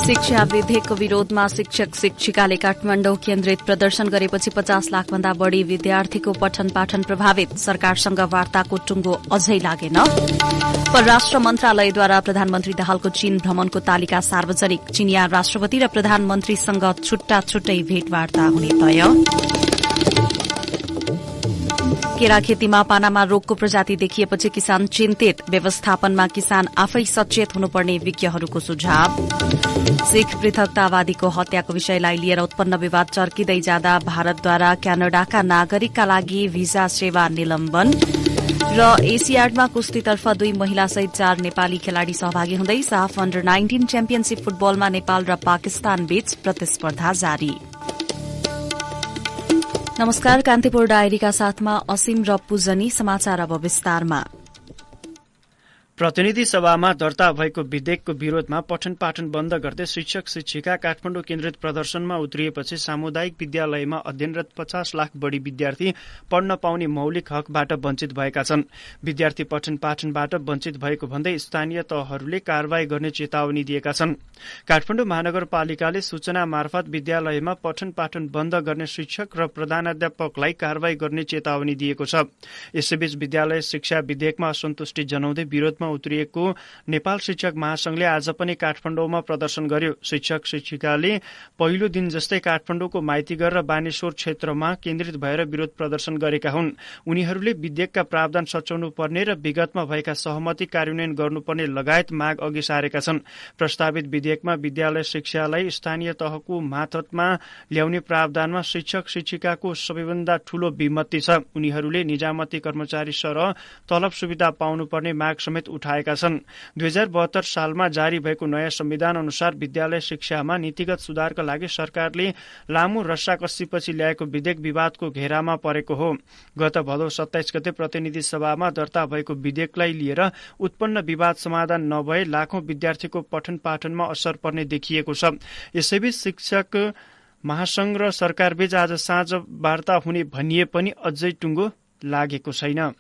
शिक्षा विधेयकको विरोधमा शिक्षक शिक्षिकाले काठमाडौँ केन्द्रित प्रदर्शन गरेपछि 50 लाखभन्दा बढ़ी विद्यार्थीको पठन पाठन प्रभावित। सरकारसँग वार्ताको टुंगो अझै लागेन। परराष्ट्र मन्त्रालयद्वारा प्रधानमन्त्री दाहालको चीन भ्रमणको तालिका सार्वजनिक। चीनिया राष्ट्रपति र प्रधानमन्त्रीसँग छुट्टा छुट्टै भेटवार्ता हुने तय। केरा खेतीमा पानामा रोगको प्रजाति देखिएपछि किसान चिन्तित। व्यवस्थापनमा किसान आफै सचेत हुनुपर्ने विज्ञहरूको सुझाव। सिख पृथकतावादीको हत्याको विषयलाई लिएर उत्पन्न विवाद चर्किँदै जाँदा भारतद्वारा क्यानाडाका नागरिकका लागि भिजा सेवा निलम्बन। र एसियाडमा कुस्तीतर्फ 2 महिलासहित 4 नेपाली खेलाड़ी सहभागी हुँदै साफ अन्डर 19 च्याम्पियनशीप फुटबलमा नेपाल र पाकिस्तान बीच प्रतिस्पर्धा जारी। नमस्कार, कान्तिपुर डायरीका साथमा असीम र पूजनी। समाचार अब विस्तारमा। प्रतिनिधि सभामा दर्ता भएको विधेयकको विरोधमा पठन पाठन बन्द गर्दै शिक्षक शिक्षिका काठमाडौँ केन्द्रित प्रदर्शनमा उत्रिएपछि सामुदायिक विद्यालयमा अध्ययनरत 50 लाख बढ़ी विद्यार्थी पढ्न पाउने मौलिक हकबाट वञ्चित भएका छन्। विद्यार्थी पठन पाठनबाट वञ्चित भएको भन्दै स्थानीय तहहरूले कारवाही गर्ने चेतावनी दिएका छन्। काठमाडौँ महानगरपालिकाले सूचना मार्फत विद्यालयमा पठन पाठन बन्द गर्ने शिक्षक र प्रधानाध्यापकलाई कारवाही गर्ने चेतावनी दिएको छ। यसैबीच विद्यालय शिक्षा विधेयकमा असन्तुष्टि जनाउँदै विरोधमा उत्रिएको नेपाल शिक्षक महासंघले आज पनि काठमाडौँमा प्रदर्शन गर्यो। शिक्षक शिक्षिकाले पहिलो दिन जस्तै काठमाडौँको माइतीघर र बानेश्वर क्षेत्रमा केन्द्रित भएर विरोध प्रदर्शन गरेका हुन्। उनीहरूले विधेयकका प्रावधान सच्याउनु पर्ने र विगतमा भएका सहमति कार्यान्वयन गर्नुपर्ने लगायत माग अघि सारेका छन्। प्रस्तावित विधेयकमा विद्यालय शिक्षालाई स्थानीय तहको मातहतमा ल्याउने प्रावधानमा शिक्षक शिक्षिकाको सबैभन्दा ठूलो विमति छ। उनीहरूले निजामती कर्मचारी सरह तलब सुविधा पाउनुपर्ने माग समेत उठाएका छन्। 2072 सालमा जारी भएको नयाँ संविधान अनुसार विद्यालय शिक्षामा नीतिगत सुधारका लागि सरकारले लामो रस्साकस्सीपछि ल्याएको विधेयक विवादको घेरामा परेको हो। गत भदौ 27 गते प्रतिनिधि सभामा दर्ता भएको विधेयकलाई लिएर उत्पन्न विवाद समाधान नभए लाखौं विद्यार्थीको पठन पाठनमा असर पर्ने देखिएको छ। यसैबीच शिक्षक महासंघ र सरकारबीच आज साँझ वार्ता हुने भनिए पनि अझै टुङ्गो लागेको छैन।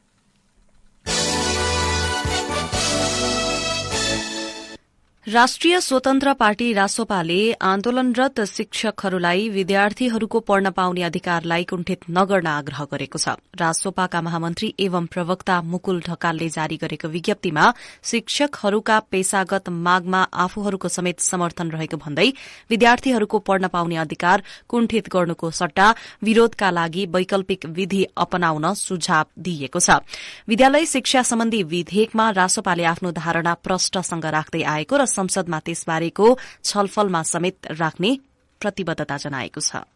राष्ट्रिय स्वतन्त्र पार्टी रासोपाले आन्दोलनरत शिक्षकहरूलाई विद्यार्थीहरूको पढ्न पाउने अधिकारलाई कुण्ठित नगर्न आग्रह गरेको छ। रासोपाका महामन्त्री एवं प्रवक्ता मुकुल ढकालले जारी गरेको विज्ञप्तिमा शिक्षकहरूका पेशागत मागमा आफूहरूको समेत समर्थन रहेको भन्दै विद्यार्थीहरूको पढ्न पाउने अधिकार कुण्ठित गर्नुको सट्टा विरोधका लागि वैकल्पिक विधि अपनाउन सुझाव दिइएको छ। विद्यालय शिक्षा सम्बन्धी विधेयकमा रासोपाले आफ्नो धारणा प्रष्टसँग राख्दै आएको र संसदमा त्यसबारेको छलफलमा समेत राख्ने प्रतिबद्धता जनाएको छ।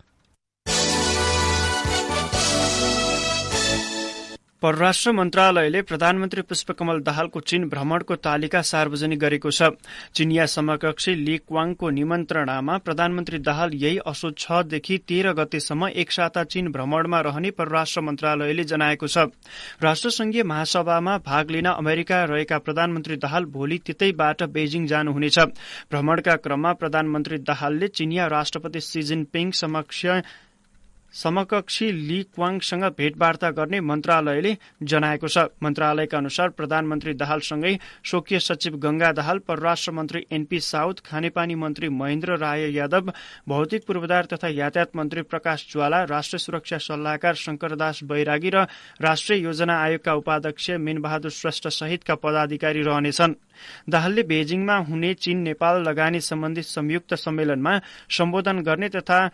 परराष्ट्र मन्त्रालयले प्रधानमन्त्री पुष्पकमल दाहालको चीन भ्रमणको तालिका सार्वजनिक गरेको छ। चीनिया समकक्षी ली क्वाङको निमन्त्रणामा प्रधानमन्त्री दाहाल यही असोज 6 देखि 13 गतेसम्म एक साता चीन भ्रमणमा रहने परराष्ट्र मन्त्रालयले जनाएको छ। राष्ट्रसंघीय महासभामा भाग लिन अमेरिका रहेका प्रधानमन्त्री दाहाल भोलि त्यतैबाट बेजिङ जानुहुनेछ। भ्रमणका क्रममा प्रधानमन्त्री दाहालले चीनिया राष्ट्रपति सी जिनपिङ समकक्षी ली क्वाङसँग भेटवार्ता गर्ने मन्त्रालयले जनाएको छ। मन्त्रालयका अनुसार प्रधानमन्त्री दाहालसँगै स्वकीय सचिव गंगा दाहाल, परराष्ट्र मन्त्री एनपी साउद, खानेपानी मन्त्री महेन्द्र राय यादव, भौतिक पूर्वाधार तथा यातायात मन्त्री प्रकाश ज्वाला, राष्ट्रिय सुरक्षा सल्लाहकार शंकरदास बैरागी र राष्ट्रिय योजना आयोगका उपाध्यक्ष मीनबहादुर श्रेष्ठ सहितका पदाधिकारी रहनेछन्। दाहालले बेजिङमा हुने चीन नेपाल लगानी सम्बन्धी संयुक्त सम्मेलनमा सम्बोधन गर्ने तथा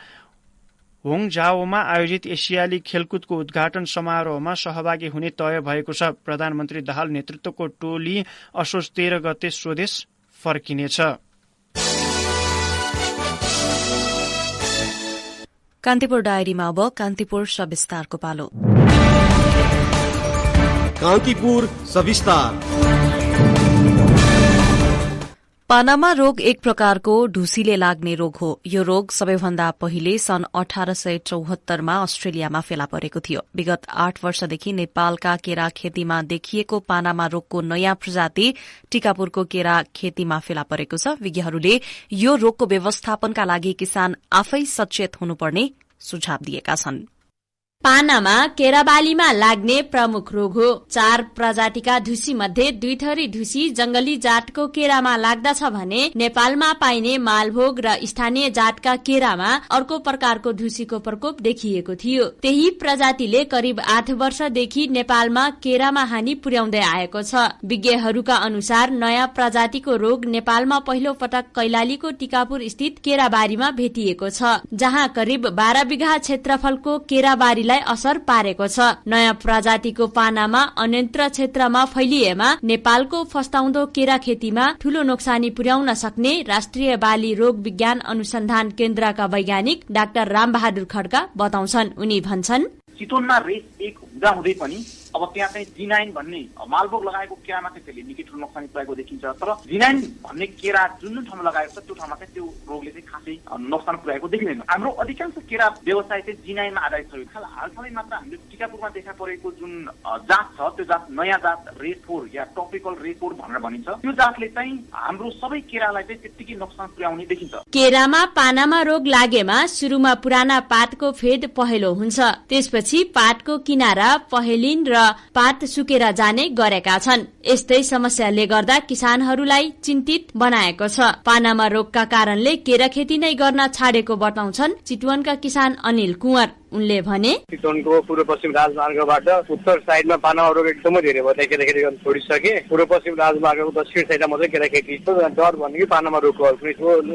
होङझाओमा आयोजित एसियाली खेलकुदको उद्घाटन समारोहमा सहभागी हुने तय भएको छ। प्रधानमन्त्री दाहाल नेतृत्वको टोली असोज 13 गते स्वदेश फर्किनेछ। कान्तिपुर डायरीमा अब कान्तिपुर सविस्तारको पालो। कान्तिपुर सविस्तार। पानामा रोग एक प्रकारको ढुसीले लाग्ने रोग हो। यो रोग सबैभन्दा पहिले सन् 1874 मा अस्ट्रेलियामा फेला परेको थियो। विगत 8 वर्षदेखि नेपालका केरा खेतीमा देखिएको पानामा रोगको नयाँ प्रजाति टिकापुरको केरा खेतीमा फेला परेको छ। विज्ञहरूले यो रोगको व्यवस्थापनका लागि किसान आफै सचेत हुनुपर्ने सुझाव दिएका छन्। पानामा केराबालीमा लाग्ने प्रमुख रोग हो। 4 प्रजातिका ढुसी मध्ये 2 थरी ढुसी जंगली जातको केरामा लाग्दछ भने नेपालमा पाइने मालभोग र स्थानीय जातका केरामा अर्को प्रकारको ढुसीको प्रकोप देखिएको थियो। त्यही प्रजातिले करिब 8 वर्षदेखि नेपालमा केरामा हानि पुर्याउँदै आएको छ। विज्ञहरूका अनुसार नयाँ प्रजातिको रोग नेपालमा पहिलो पटक कैलालीको टिकापुर स्थित केराबारीमा भेटिएको छ, जहाँ करिब 12 बिघा क्षेत्रफलको केराबारीलाई असर पारेको छ। नयाँ प्रजातिको पानामा अन्यन्त्र क्षेत्रमा फैलिएमा नेपालको फस्टाउँदो केरा खेतीमा ठूलो नोक्सानी पुर्याउन सक्ने राष्ट्रिय बाली रोग विज्ञान अनुसन्धान केन्द्रका वैज्ञानिक डाक्टर रामबहादुर खड्का बताउँछन्। उनी भन्छन्, चितवनमा रेस 1 हुँदाहुँदै पनि अब त्यहाँ चाहिँ जिनाइन भन्ने मालभोग लगाएको केरामा चाहिँ त्यसले निकै ठुलो नोक्सानी पुर्याएको देखिन्छ। तर जिनाइन भन्ने केरा जुन ठाउँमा लगाएको छ त्यो ठाउँमा चाहिँ त्यो रोगले चाहिँ खासै नोक्सान पुर्याएको देखिँदैन। हाम्रो अधिकांश केरा व्यवसाय चाहिँ जिनाइनमा आधारित छ। हालसालै मात्र हामीले टिकापुरमा देखा परेको जुन जात छ त्यो जात नयाँ जात रेस 4 या ट्रपिकल रेस 4 भनेर भनिन्छ। त्यो जातले चाहिँ हाम्रो सबै केरालाई चाहिँ त्यतिकै नोक्सान पुर्याउने देखिन्छ। केरामा पानामा रोग लागेमा सुरुमा पुराना पातको फेद पहेँलो हुन्छ, त्यसपछि पातको किनारा पहेलिन र पात सुकेर जाने गरेका छन्। यस्तै समस्याले गर्दा किसानहरूलाई चिन्तित बनाएको छ। पानामा रोगका कारणले केरा खेती नै गर्न छाडेको बताउँछन् चितवनका किसान अनिल कुँवर। उनले भने, चितवनको पूर्व पश्चिम राजमार्गबाट उत्तर साइडमा पानामा रोग एकदमै धेरै भयो, केरा खेती गर्न छोडिसके। पूर्व पश्चिम राजमार्गको दक्षिण साइडमा मात्रै केरा खेती। डर भनेको पानामा रोगको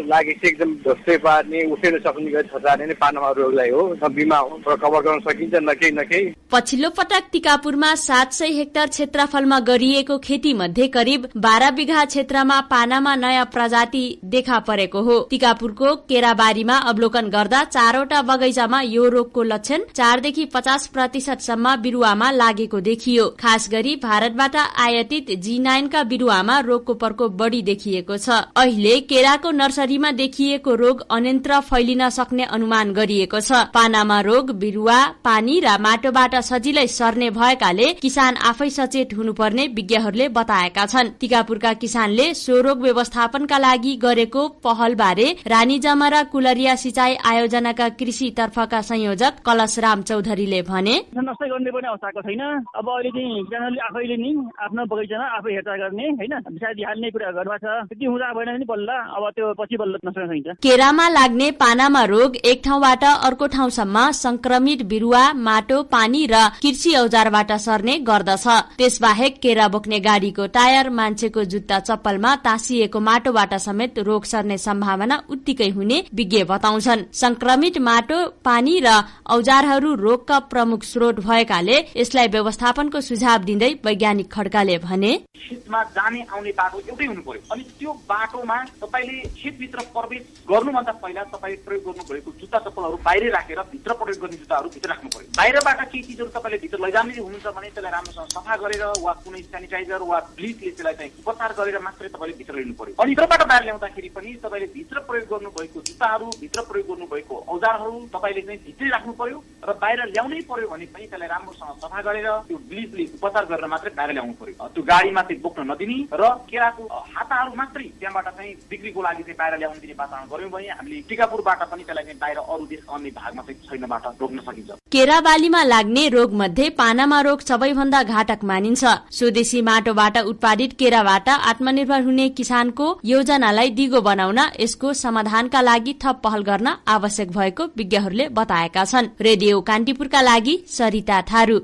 लागेपछि एकदम ढोस्दै पार्ने उठेर सक्ने गरी छचार्ने नै पानामा रोगलाई हो। बिमा कभर गर्न सकिन्छ न केही। पछिल्लो पटक टिकापुरमा 700 हेक्टर क्षेत्रफलमा गरिएको खेती मध्ये करिब 12 बिघा क्षेत्रमा पानामा नयाँ प्रजाति देखा परेको हो। टिकापुरको केराबारीमा अवलोकन गर्दा 4वटा बगैँचामा यो रोगको लक्षण 4 देखि 50% सम्म बिरुवामा लागेको देखियो। खास गरी भारतबाट आयातित G9 का बिरुवामा रोगको प्रकोप बढ़ी देखिएको छ। अहिले केराको नर्सरीमा देखिएको रोग अन्यन्त्र फैलिन सक्ने अनुमान गरिएको छ। पानामा रोग बिरुवा, पानी र माटोबाट सजिलै सर्ने भएकाले किसान आफै सचेत हुनुपर्ने विज्ञहरूले बताएका छन्। टिकापुरका किसानले सो रोग व्यवस्थापनका लागि गरेको पहल बारे रानी जमरा कुलरिया सिंचाई आयोजनाका कृषि तर्फका संयोजक कलशराम चौधरीले भने, नष्ट गर्ने पनि अवस्थाको छैन। अब अहिले चाहिँ किसानहरूले आफैले नि आफ्नो बगैँचामा आफै हेरचाह गर्ने हैन विषय दिहाल्ने कुरा गर्नु छ। त्यति हुँदा भएन नि बल्ल अब त्यो पछि बल्ल नष्ट सकिन्छ। केरामा लाग्ने पानामा रोग एक ठाउँबाट अर्को ठाउँसम्म संक्रमित बिरुवा, माटो, पानी र कृषि औजारबाट सर्ने गर्दछ। त्यसबाहेक केरा बोक्ने गाडीको टायर, मान्छेको जुत्ता चप्पलमा तासिएको माटोबाट समेत रोग सर्ने सम्भावना उत्तिकै हुने विज्ञ बताउँछन्। संक्रमित माटो, पानी र औजारहरू रोगका प्रमुख स्रोत भएकाले यसलाई व्यवस्थापनको सुझाव दिँदै वैज्ञानिक खड्काले भने, खेतमा जाने आउने बाटो एउटै हुनु पर्यो। अनि त्यो बाटोमा तपाईले खेतभित्र प्रवेश गर्नुभन्दा पहिला तपाईले प्रयोग गर्नु भएको जुत्ता चप्पलहरू बाहिर राखेर भित्र प्रयोग गर्ने जुत्ताहरू भित्र राख्नु पर्यो। बाहिरबाट केही चिजहरू तपाईले भित्र लैजाने हुनुहुन्छ भने त्यसलाई राम्रोसँग सफा गरेर वा कुनै सेनिटाइजर वा ब्लिचले त्यसलाई चाहिँ उपचार गरेर मात्रै तपाईले भित्र ल्याउनु पर्यो। अनि भित्रबाट बाहिर ल्याउँदाखेरि पनि तपाईले भित्र प्रयोग गर्नु भएको जुत्ताहरू, भित्र प्रयोग गर्नु भएको औजारहरू तपाईले चाहिँ भित्रै राख्नु पर्यो र बाहिर ल्याउनै पर्यो भने पनि त्यसलाई राम्रोसँग सफा गरेर त्यो ब्लिचले उपचार गरेर मात्रै बाहिर ल्याउनु पर्यो। त्यो गाडीमा चाहिँ बोक्न नदिने र केराको हाताहरू मात्रै त्यहाँबाट चाहिँ बिक्रीको लागि चाहिँ बाहिर ल्याउन दिने वातावरण गर्यौं भने हामीले टिकापुरबाट पनि त्यसलाई चाहिँ बाहिर अरू देश अन्य भागमा चाहिँ छैनबाट रोक्न सकिन्छ। केराबालीमा लाग्ने रोग मध्ये पानामा रोग सबैभन्दा घातक मानिन्छ। स्वदेशी माटोबाट उत्पादित केराबाट आत्मनिर्भर हुने किसानको योजनालाई दिगो बनाउन यसको समाधानका लागि थप पहल गर्न आवश्यक भएको विज्ञहरूले बताएका छन्। रेडियो कान्तिपुरका लागि सरिता थारू।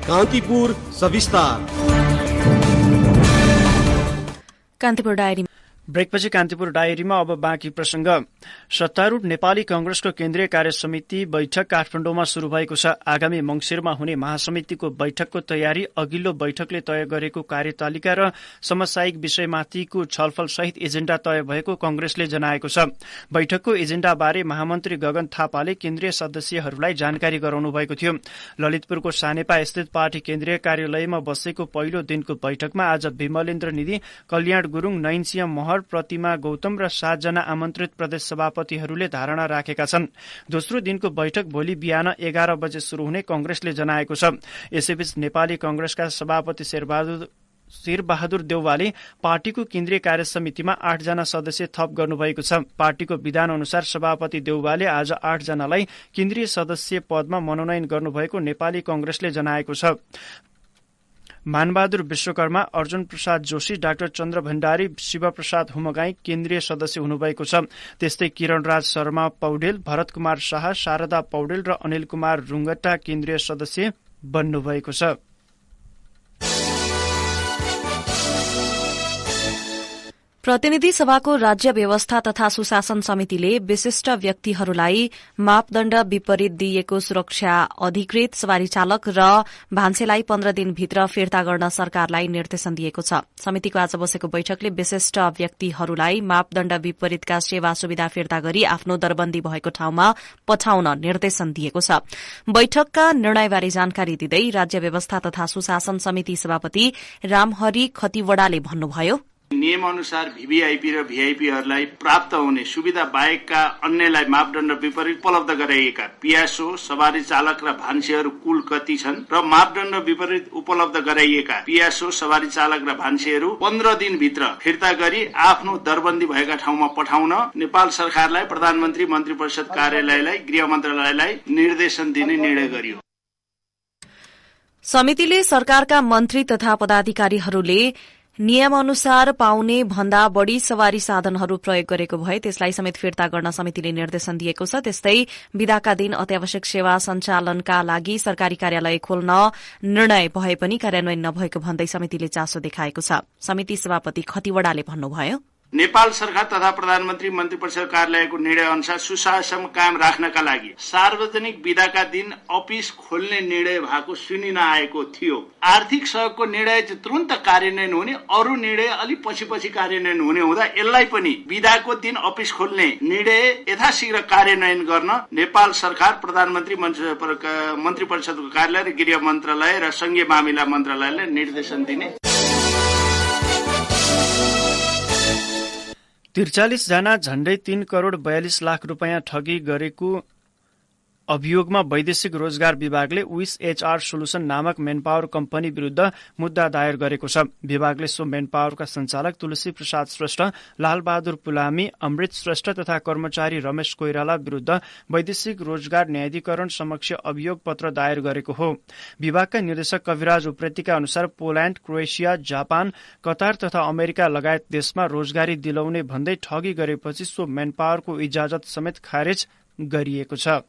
कान्तिपुर सविस्तार। कान्तिपुर डायरी ब्रेकपछि कान्तिपुर डायरीमा अब बाँकी प्रसंग। सत्तारूढ़ नेपाली कांग्रेसको केन्द्रीय कार्य समिति बैठक काठमाडौँमा शुरू भएको छ। आगामी मंगिरमा हुने महासमितिको बैठकको तयारी, अघिल्लो बैठकले तय गरेको कार्यतालिका र समसामयिक विषयमाथिको छलफल सहित एजेण्डा तय भएको कांग्रेसले जनाएको छ। बैठकको एजेण्डाबारे महामन्त्री गगन थापाले केन्द्रीय सदस्यहरूलाई जानकारी गराउनु भएको थियो। ललितपुरको सानेपा स्थित पार्टी केन्द्रीय कार्यालयमा बसेको पहिलो दिनको बैठकमा आज विमलेन्द्र निधि, कल्याण गुरूङ, नयनसिंह महर, प्रतिमा गौतम र 7 जना आमन्त्रित प्रदेश सभापतिहरूले धारणा राखेका छन्। दोस्रो दिनको बैठक भोलि बिहान 11 बजे शुरू हुने कांग्रेसले जनाएको छ। यसैबीच नेपाली कांग्रेसका सभापति शेरबहादुर शेरबहादुर देउवाले पार्टीको केन्द्रीय कार्य समितिमा 8 जना सदस्य थप गर्नुभएको छ। पार्टीको विधान अनुसार सभापति देउवाले आज 8 जनालाई केन्द्रीय सदस्य पदमा मनोनयन गर्नुभएको नेपाली कांग्रेसले जनाएको छ। मानबहादुर विश्वकर्मा, अर्जुन प्रसाद जोशी, डाक्टर चन्द्र भण्डारी, शिवप्रसाद हुमगाई केन्द्रीय सदस्य हुनुभएको छ। त्यस्तै किरणराज शर्मा पौडेल, भरत कुमार शाह, शारदा पौडेल र अनिल कुमार रुङ्गटा केन्द्रीय सदस्य बन्नुभएको छ। प्रतिनिधि सभाको राज्य व्यवस्था तथा सुशासन समितिले विशिष्ट व्यक्तिहरूलाई मापदण्ड विपरीत दिइएको सुरक्षा अधिकृत सवारी चालक र भान्सेलाई 15 दिनभित्र फिर्ता गर्न सरकारलाई निर्देशन दिएको छ। समितिको आज बसेको बैठकले विशिष्ट व्यक्तिहरूलाई मापदण्ड विपरीतका सेवा सुविधा फिर्ता गरी आफ्नो दरबन्दी भएको ठाउँमा पठाउन निर्देशन दिएको छ। बैठकका निर्णयबारे जानकारी दिँदै राज्य व्यवस्था तथा सुशासन समिति सभापति रामहरि खतिवड़ाले भन्नुभयो, नियम अनुसार भीभीआईपी र भीआईपीहरूलाई प्राप्त हुने सुविधा बाहेकका अन्यलाई मापदण्ड विपरीत उपलब्ध गराइएका पियासो, सवारी चालक र भान्सेहरू कुल कति छन् र मापदण्ड विपरीत उपलब्ध गराइएका पियासो, सवारी चालक र भान्सेहरू 15 दिनभित्र फिर्ता गरी आफ्नो दरबन्दी भएका ठाउँमा पठाउन नेपाल सरकारलाई, प्रधानमन्त्री मन्त्री परिषद कार्यालयलाई, गृह मन्त्रालयलाई निर्देशन दिने निर्णय गरियो। समितिले सरकारका मन्त्री तथा पदाधिकारीहरूले नियमअनुसार पाउने भन्दा बढ़ी सवारी साधनहरू प्रयोग गरेको भए त्यसलाई समेत फिर्ता गर्न समितिले निर्देशन दिएको छ। त्यस्तै बिदाका दिन अत्यावश्यक सेवा सञ्चालनका लागि सरकारी कार्यालय खोल्न निर्णय भए पनि कार्यान्वयन नभएको भन्दै समितिले चासो देखाएको छ। समिति सभापति खतिवड़ाले भन्नुभयो, नेपाल सरकार तथा प्रधानमन्त्री मन्त्री परिषद कार्यालयको निर्णय अनुसार सुशासन कायम राख्नका लागि सार्वजनिक बिदाका दिन अफिस खोल्ने निर्णय भएको सुनिन आएको थियो। आर्थिक सहयोगको निर्णय चाहिँ तुरन्त कार्यान्वयन हुने, अरू निर्णय अलि पछि कार्यान्वयन हुने हुँदा यसलाई पनि बिदाको दिन अफिस खोल्ने निर्णय यथाशीघ्र कार्यान्वयन गर्न नेपाल सरकार, प्रधानमन्त्री मन्त्री परिषदको कार्यालय र गृह मन्त्रालय र संघीय मामिला मन्त्रालयलाई निर्देशन दिने। 43 जना झण्डै 3 करोड़ 42 लाख रुपियाँ ठगी गरेको अभियोगमा वैदेशिक रोजगार विभागले विस एचआर सोलुसन नामक मेनपावर कम्पनी विरूद्ध मुद्दा दायर गरेको छ। विभागले सो मेनपावरका सञ्चालक तुलसी प्रसाद श्रेष्ठ, लालबहादुर पुलामी, अमृत श्रेष्ठ तथा कर्मचारी रमेश कोइराला विरूद्ध वैदेशिक रोजगार न्यायाधिकरण समक्ष अभियोग पत्र दायर गरेको हो। विभागका निर्देशक कविराज उप्रेतीका अनुसार पोल्याण्ड, क्रोएसिया, जापान, कतार तथा अमेरिका लगायत देशमा रोजगारी दिलाउने भन्दै ठगी गरेपछि सो मेनपावरको इजाजत समेत खारेज गरिएको छ।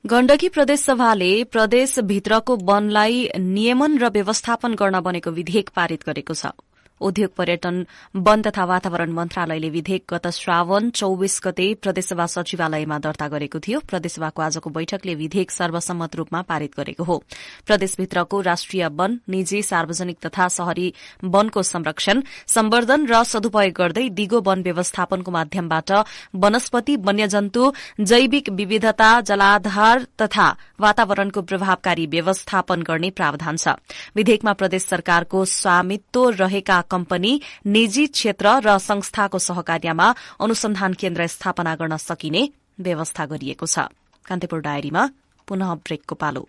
गण्डकी प्रदेश सभाले प्रदेशभित्रको वनलाई नियमन र व्यवस्थापन गर्न बनेको विधेयक पारित गरेको छ। उद्योग, पर्यटन, वन तथा वातावरण मन्त्रालयले विधेयक गत श्रावण 24 गते प्रदेशसभा सचिवालयमा दर्ता गरेको थियो। प्रदेशसभाको आजको बैठकले विधेयक सर्वसम्मत रूपमा पारित गरेको हो। प्रदेशभित्रको राष्ट्रिय वन, निजी, सार्वजनिक तथा शहरी वनको संरक्षण, सम्वर्धन र सदुपयोग गर्दै दिगो वन व्यवस्थापनको माध्यमबाट वनस्पति, वन्यजन्तु, जैविक विविधता, जलाधार तथा वातावरणको प्रभावकारी व्यवस्थापन गर्ने प्रावधान छ। विधेयकमा प्रदेश सरकारको स्वामित्व रहेका कम्पनी, निजी क्षेत्र र संस्थाको सहकार्यमा अनुसन्धान केन्द्र स्थापना गर्न सकिने व्यवस्था गरिएको छ। कान्तिपुर डायरीमा पुनः ब्रेकको पालो।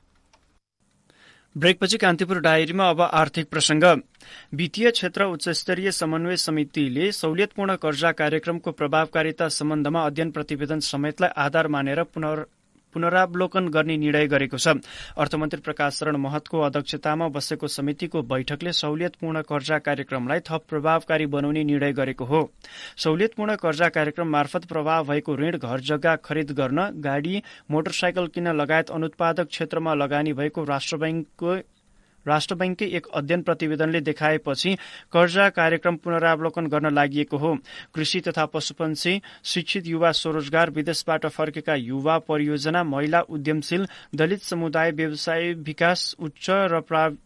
ब्रेकपछि कान्तिपुर डायरीमा अब आर्थिक प्रसंग। वित्तीय क्षेत्र उच्चस्तरीय समन्वय समितिले सहुलियतपूर्ण कर्जा कार्यक्रमको प्रभावकारिता सम्बन्धमा अध्ययन प्रतिवेदन समेतलाई आधार मानेर पुनरावलोकन गर्ने निर्णय गरेको छ। अर्थमन्त्री प्रकाश शरण महतको अध्यक्षतामा बसेको समितिको बैठकले सहुलियतपूर्ण कर्जा कार्यक्रमलाई थप प्रभावकारी बनाउने निर्णय गरेको हो। सहुलियतपूर्ण कर्जा कार्यक्रम मार्फत प्रभाव भएको ऋण, घर जग्गा खरिद गर्न, गाडी, मोटरसाइकल किन्न लगायत अनुत्पादक क्षेत्रमा लगानी भएको राष्ट्र बैंककै एक अध्ययन प्रतिवेदनले देखाएपछि कर्जा कार्यक्रम पुनरावलोकन गर्न लागि हो। कृषि तथा पशुपन्छी, शिक्षित युवा स्वरोजगार, विदेशबाट फर्केका युवा परियोजना, महिला उद्यमशील, दलित समुदाय, व्यवसाय विकास, उच्च र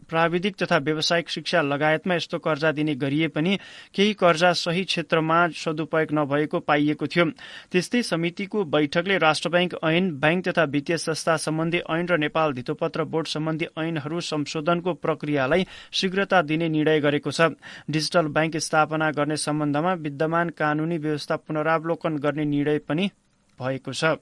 प्राविधिक तथा व्यावसायिक शिक्षा लगायतमा यस्तो कर्जा दिने गरिए पनि केही कर्जा सही क्षेत्रमा सदुपयोग नभएको पाइएको थियो। त्यस्तै समितिको बैठकले राष्ट्र बैंक ऐन, बैंक तथा वित्तीय संस्था सम्बन्धी ऐन र नेपाल धितोपत्र बोर्ड सम्बन्धी ऐनहरू संशोधनको प्रक्रियालाई शीघ्रता दिने निर्णय गरेको छ। डिजिटल बैंक स्थापना गर्ने सम्बन्धमा विद्यमान कानूनी व्यवस्था पुनरावलोकन गर्ने निर्णय पनि भएको छ।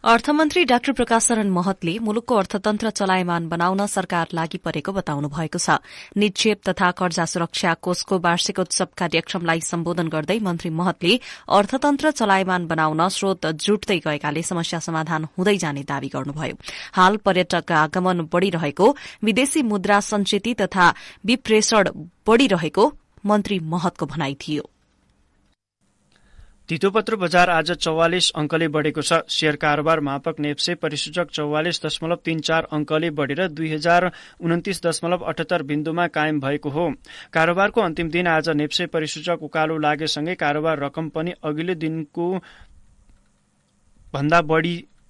अर्थमन्त्री डाक्टर प्रकाश शरण महतले मुलुकको अर्थतन्त्र चलायमान बनाउन सरकार लागि परेको बताउनु भएको छ। निक्षेप तथा कर्जा सुरक्षा कोषको वार्षिक उत्सव कार्यक्रमलाई सम्बोधन गर्दै मन्त्री महतले अर्थतन्त्र चलायमान बनाउन स्रोत जुट्दै गएकाले समस्या समाधान हुँदै जाने दावी गर्नुभयो। हाल पर्यटक आगमन बढ़िरहेको, विदेशी मुद्रा संचेती तथा विप्रेषण बढ़िरहेको मन्त्री महतको भनाई थियो। तितोपत्र बजार आज 44 अंकले बढ़ेको छ। शेयर कारोबार मापक नेप्से परिसूचक 44.34 अंकले बढ़ेर 2029.78 बिन्दुमा कायम भएको हो। कारोबारको अन्तिम दिन आज नेप्से परिसूचक उकालो लागेसँगै कारोबार रकम पनि अघिल्लो दिनको भन्दा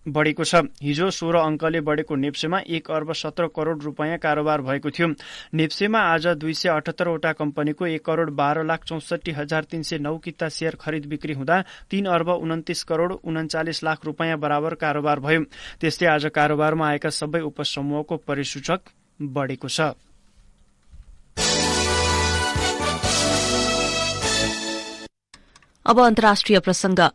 बढ़ेको छ। हिजो 16 अंकले बढ़ेको नेप्सेमा 1 अर्ब 17 करोड़ रूपैयाँ कारोबार भएको थियो। नेप्सेमा आज 278 वटा कम्पनीको 1 करोड़ 12,64,309 किता शेयर खरिद बिक्री हुँदा 3 अर्ब 29 करोड़ 39 लाख रूपैयाँ बराबर कारोबार भयो। त्यस्तै आज कारोबारमा आएका सबै उपसमूहको परिसूचक बढ़ेको छ। अब अन्तर्राष्ट्रिय प्रसंग।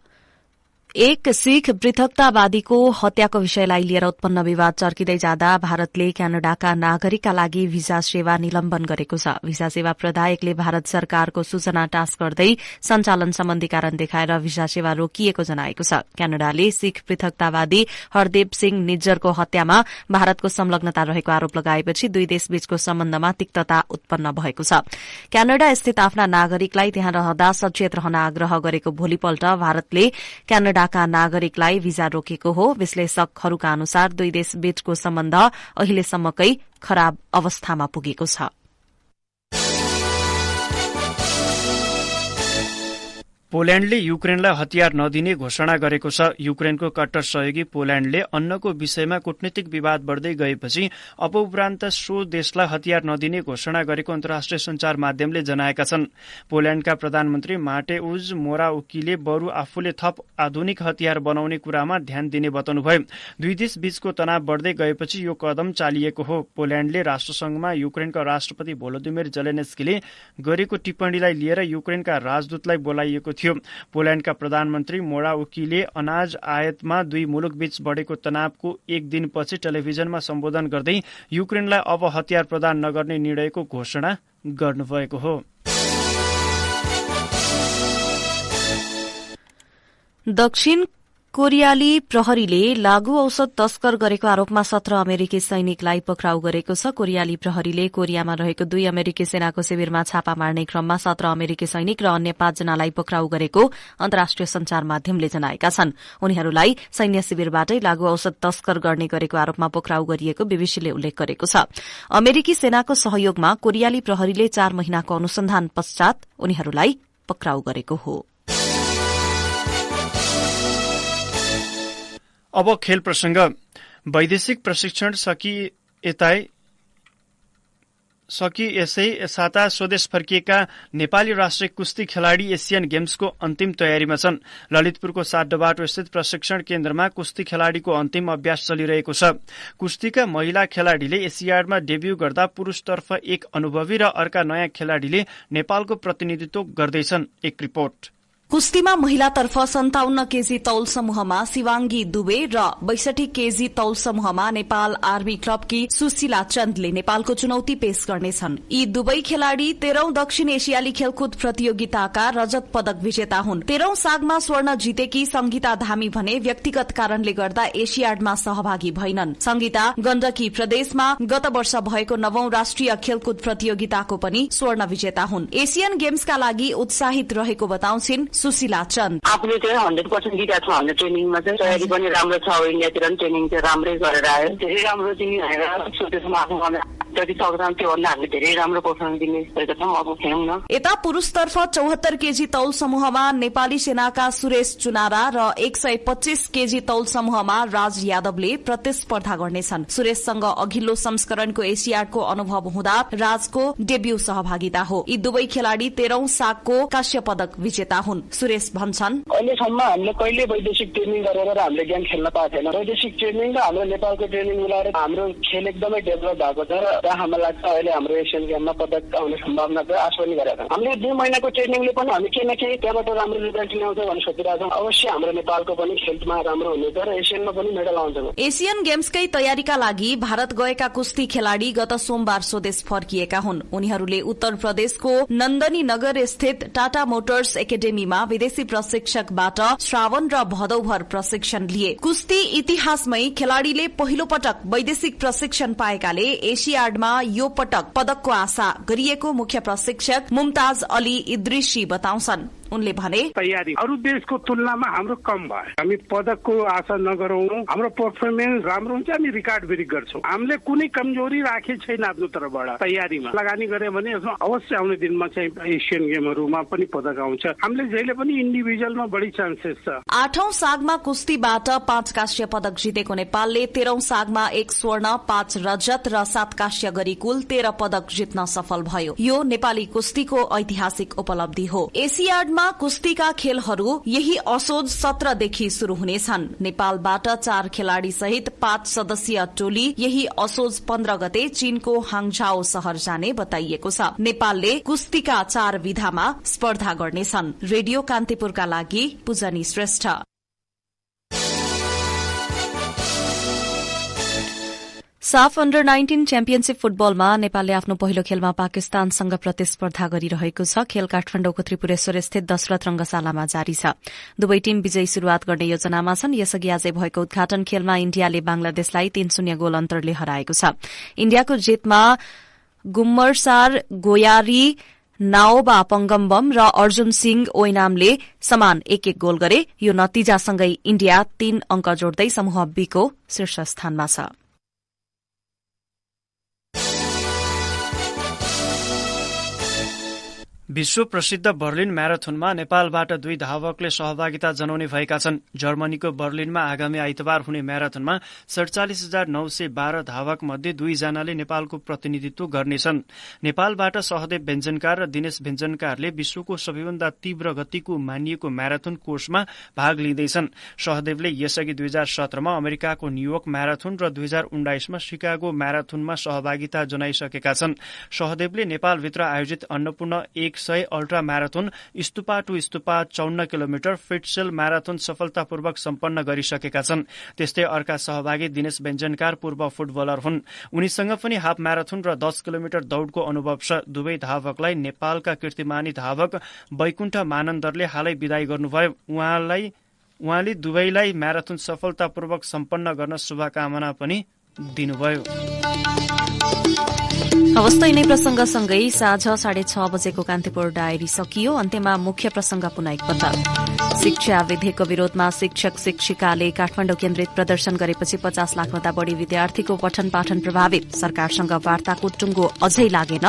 एक सिख पृथकतावादीको हत्याको विषयलाई लिएर उत्पन्न विवाद चर्किँदै जाँदा भारतले क्यानाडाका नागरिकका लागि भिसा सेवा निलम्बन गरेको छ। भिसा सेवा प्रदायकले भारत सरकारको सूचना टाँस गर्दै सञ्चालन सम्बन्धी कारण देखाएर भिसा सेवा रोकिएको जनाएको छ। क्यानाडाले सिख पृथकतावादी हरदेव सिंह निज्जरको हत्यामा भारतको संलग्नता रहेको आरोप लगाएपछि दुई देशबीचको सम्बन्धमा तिक्तता उत्पन्न भएको छ। क्यानाडा स्थित आफ्ना नागरिकलाई त्यहाँ रहँदा सचेत रहन आग्रह गरेको भोलिपल्ट भारतले क्यानाडा का नागरिकलाई भिजा रोकेको हो। विश्लेषकहरूका अनुसार दुई देश बीचको सम्बन्ध अहिलेसम्मकै खराब अवस्थामा पुगेको छ। पोल्याण्डले युक्रेनलाई हतियार नदिने घोषणा गरेको छ। युक्रेनको कट्टर सहयोगी पोल्याण्डले अन्नको विषयमा कूटनीतिक विवाद बढ़दै गएपछि उपरान्त सो देशलाई हतियार नदिने घोषणा गरेको अन्तर्राष्ट्रिय संचार माध्यमले जनाएका छन्। पोल्याण्डका प्रधानमन्त्री माटेउज मोराउकीले बरु आफूले थप आधुनिक हतियार बनाउने कुरामा ध्यान दिने बताउनुभयो। दुई देश बीचको तनाव बढ़दै गएपछि यो कदम चालिएको हो। पोल्याण्डले राष्ट्रसंघमा युक्रेनका राष्ट्रपति भोलोदिमिर जेलेन्स्कीले गरेको टिप्पणीलाई लिएर युक्रेनका राजदूतलाई बोलाइएको थियो। पोल्याण्डका प्रधानमन्त्री मोराउकीले अनाज आयातमा दुई मुलुकबीच बढ़ेको तनावको एक दिनपछि टेलिभिजनमा सम्बोधन गर्दै युक्रेनलाई अब हतियार प्रदान नगर्ने निर्णयको घोषणा गर्नुभएको हो। दक्षिण कोरियाली प्रहरीले लागू औषध तस्कर गरेको आरोपमा 17 अमेरिकी सैनिकलाई पक्राउ गरेको छ। कोरियाली प्रहरीले कोरियामा रहेको 2 अमेरिकी सेनाको शिविरमा छापा मार्ने क्रममा 17 अमेरिकी सैनिक र अन्य 5 जनालाई पक्राउ गरेको अन्तर्राष्ट्रिय संचार माध्यमले जनाएका छन्। उनीहरूलाई सैन्य शिविरबाटै लागू औषध तस्कर गर्ने गरेको आरोपमा पक्राउ गरिएको बीबीसीले उल्लेख गरेको छ। अमेरिकी सेनाको सहयोगमा कोरियाली प्रहरीले 4 महिनाको अनुसन्धान पश्चात उनीहरूलाई पक्राउ गरेको हो। अब खेल प्रसंग। वैदेशिक प्रशिक्षण सकी यसै साता स्वदेश फर्किएका नेपाली राष्ट्रिय कुस्ती खेलाड़ी एशियन गेम्सको अन्तिम तयारीमा छन्। ललितपुरको 7 डबाटो स्थित प्रशिक्षण केन्द्रमा कुस्ती खेलाड़ीको अन्तिम अभ्यास चलिरहेको छ। कुस्तीका महिला खेलाड़ीले एसियाडमा डेब्यू गर्दा पुरूषतर्फ एक अनुभवी र अर्का नयाँ खेलाड़ीले नेपालको प्रतिनिधित्व गर्दैछन्। एक रिपोर्ट। कुस्तीमा महिलातर्फ 57 केजी तौल समूहमा शिवाङ्गी दुबे र 62 केजी तौल समूहमा नेपाल आर्मी क्लबकी सुशीला चन्दले नेपालको चुनौती पेश गर्नेछन्। यी दुवै खेलाड़ी 13औं दक्षिण एसियाली खेलकुद प्रतियोगिताका रजत पदक विजेता हुन्। 13औं सागमा स्वर्ण जितेकी संगीता धामी भने व्यक्तिगत कारणले गर्दा एसियाडमा सहभागी भएनन्। संगीता गण्डकी प्रदेशमा गत वर्ष भएको 9औं राष्ट्रिय खेलकुद प्रतियोगिताको पनि स्वर्ण विजेता हुन्। एशियन गेम्सका लागि उत्साहित रहेको बताउँछिन् सुशीला चन्द। आफूले चाहिँ 100% दिइरहेको छ। हाम्रो ट्रेनिङमा चाहिँ तयारी पनि राम्रो छ। इन्डियातिर पनि ट्रेनिङ चाहिँ राम्रै गरेर आयो। धेरै राम्रो चाहिँ भनेर सोचेछौँ। आफूमा जति सक्छौँ त्योभन्दा हामीले धेरै राम्रो पर्फर्मेन्स दिने सोचेका छौँ। अब हेरौँ न। यता पुरूषतर्फ 74 केजी तौल समूहमा नेपाली सेनाका सुरेश चुनारा र 125 केजी तौल समूहमा राज यादवले प्रतिस्पर्धा गर्नेछन्। सुरेशसँग अघिल्लो संस्करणको एसियाडको अनुभव हुँदा राजको डेब्यू सहभागिता हो। यी दुवै खेलाड़ी 13औं सागको कांस्य पदक विजेता हुन्। सुरेश भन्छन्, अहिलेसम्म हामीले कहिले वैदेशिक ट्रेनिङ गरेर हामीले गेम खेल्न पाएको छैन। वैदेशिक ट्रेनिङ र हाम्रो नेपालको ट्रेनिङ मिलाएर हाम्रो खेल एकदमै डेभलप भएको छ र र हामीलाई लाग्छ अहिले हाम्रो एसियन गेममा पदक आउने सम्भावना चाहिँ आशा पनि गरेका छौँ। हामीले 2 महिनाको ट्रेनिङले पनि हामी केही न केही त्यहाँबाट राम्रो रिजल्ट ल्याउँछ भन्ने सोचिरहेका छौँ। अवश्य हाम्रो नेपालको पनि खेलमा राम्रो हुनेछ र एसियनमा पनि मेडल आउँछ। एसियन गेम्सकै तयारीका लागि भारत गएका कुस्ती खेलाड़ी गत सोमबार स्वदेश फर्किएका हुन्। उनीहरूले उत्तर प्रदेशको नन्दनी नगर स्थित टाटा मोटर्स एकाडेमीमा विदेशी प्रशिक्षकबाट श्रावण र भदौभर प्रशिक्षण लिए। कुस्ती इतिहासमै खेलाड़ीले पहिलो पटक वैदेशिक प्रशिक्षण पाएकाले एसियाडमा यो पटक पदकको आशा गरिएको मुख्य प्रशिक्षक मुमताज अली इद्रिसी बताउँछन्। उनले भने तयारी अरू देशको तुलनामा हाम्रो कम भयो। हामी पदकको आशा नगरौं, हाम्रो पर्फर्मेन्स राम्रो हुन्छ, हामी रिकर्ड ब्रेक गर्छौं। हामीले कुनै कमजोरी राखे छैन आफ्नो तर्फबाट। तयारीमा लगानी गरे भने अवश्य आउने दिनमा चाहिँ एसियन गेमहरुमा पनि पदक आउँछ। हामीले जहिले पनि इन्डिभिजुअलमा बढी चान्सेस छ। 8औं सागमा कुस्तीबाट 5 कांस्य पदक जितेको नेपालले 13औं सागमा 1 स्वर्ण, 5 रजत र 7 कांस्य गरी कुल 13 पदक जित्न सफल भयो। यो नेपाली कुस्तीको ऐतिहासिक उपलब्धि हो। एसियाडमा कुस्तीका खेलहरू यही असोज 17 देखि शुरू हुनेछन्। नेपालबाट 4 खेलाड़ी सहित 5 सदस्यीय टोली यही असोज 15 गते चीनको हाङझाओ शहर जाने बताइएको छ। नेपालले कुस्तीका 4 विधामा स्पर्धा गर्नेछन्। रेडियो कान्तिपुरका लागि पूजनी श्रेष्ठ। साफ अन्डर 19 च्याम्पियनशीप फुटबलमा नेपालले आफ्नो पहिलो खेलमा पाकिस्तानसँग प्रतिस्पर्धा गरिरहेको छ। खेल काठमाडौँको त्रिपुरेश्वर स्थित दशरथ रंगशालामा जारी छ। दुवै टीम विजयी शुरूआत गर्ने योजनामा छन्। यसअघि आजै भएको उद्घाटन खेलमा इण्डियाले बांग्लादेशलाई 3-0 गोल अन्तरले हराएको छ। इण्डियाको जितमा गुम्मरसार गोयारी, नाओबा पंगम्बम र अर्जुन सिंह ओइनामले समान 1-1 गोल गरे। यो नतिजासँगै इण्डिया 3 अंक जोड्दै समूह बी को शीर्ष स्थानमा छ। विश्व प्रसिद्ध बर्लिन म्याराथनमा नेपालबाट 2 धावकले सहभागिता जनाउने भएका छन्। जर्मनीको बर्लिनमा आगामी आइतबार हुने म्याराथनमा 47,912 धावक मध्ये 2 जनाले नेपालको प्रतिनिधित्व गर्नेछन्। नेपालबाट सहदेव व्यञ्जनकार र दिनेश व्यञ्जनकारले विश्वको सबैभन्दा तीव्र गतिको मानिएको म्याराथन कोर्समा भाग लिँदैछन्। सहदेवले यसअघि 2017 मा अमेरिकाको न्यूयोर्क म्याराथन र 2019 मा शिकागो म्याराथनमा सहभागिता जनाइसकेका छन्। सहदेवले नेपालभित्र आयोजित Annapurna 100 ultra marathon, Stupa to Stupa 54 kilometre, फिटसेल म्याराथन सफलतापूर्वक सम्पन्न गरिसकेका छन्। त्यस्तै अर्का सहभागी दिनेश व्यञ्जनकार पूर्व फुटबलर हुन्। उनीसँग पनि हाफ म्याराथन र 10 किलोमिटर दौड़को अनुभव छ। दुवै धावकलाई नेपालका कीर्तिमानी धावक वैकुण्ठ मानन्दरले हालै विदाई गर्नुभयो। उहाँले दुवैलाई म्याराथन सफलतापूर्वक सम्पन्न गर्न शुभकामना पनि दिनुभयो। अवस्था यिनै प्रसंगसँगै साँझ 6:30 बजेको कान्तिपुर डायरी सकियो। अन्त्यमा मुख्य प्रसंग पुनः एकपटक। शिक्षा विधेयकको विरोधमा शिक्षक शिक्षिकाले काठमाडौँ केन्द्रित प्रदर्शन गरेपछि 50 लाखभन्दा बढ़ी विद्यार्थीको पठन पाठन प्रभावित। सरकारसँग वार्ताको टुङ्गो अझै लागेन।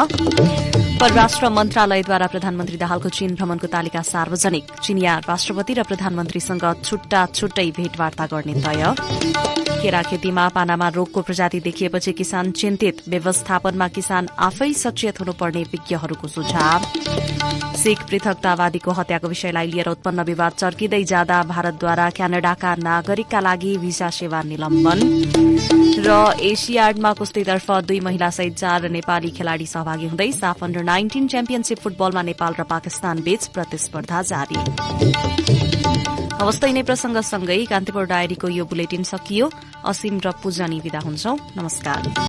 परराष्ट्र मन्त्रालयद्वारा प्रधानमन्त्री दाहालको चीन भ्रमणको तालिका सार्वजनिक। चीनिया राष्ट्रपति र प्रधानमन्त्रीसँग छुट्टै भेटवार्ता गर्ने तय। केरा खेतीमा पानामा रोगको प्रजाति देखिएपछि किसान चिन्तित। व्यवस्थापनमा किसान आफै सचेत हुनुपर्ने विज्ञहरूको सुझाव। सिख पृथकतावादीको हत्याको विषयलाई लिएर उत्पन्न विवाद चर्किँदै जाँदा भारतद्वारा क्यानाडाका नागरिकका लागि भिसा सेवा निलम्बन। र एसियाडमा कुस्तीतर्फ 2 महिलासहित 4 नेपाली खेलाड़ी सहभागी हुँदै साफ अन्डर 19 च्याम्पियनशीप फुटबलमा नेपाल र पाकिस्तान बीच प्रतिस्पर्धा जारी। अवस्था यिनै प्रसंगसँगै कान्तिपुर डायरीको यो बुलेटिन सकियो। असीम र पूजनी विदा हुन्छौं। नमस्कार।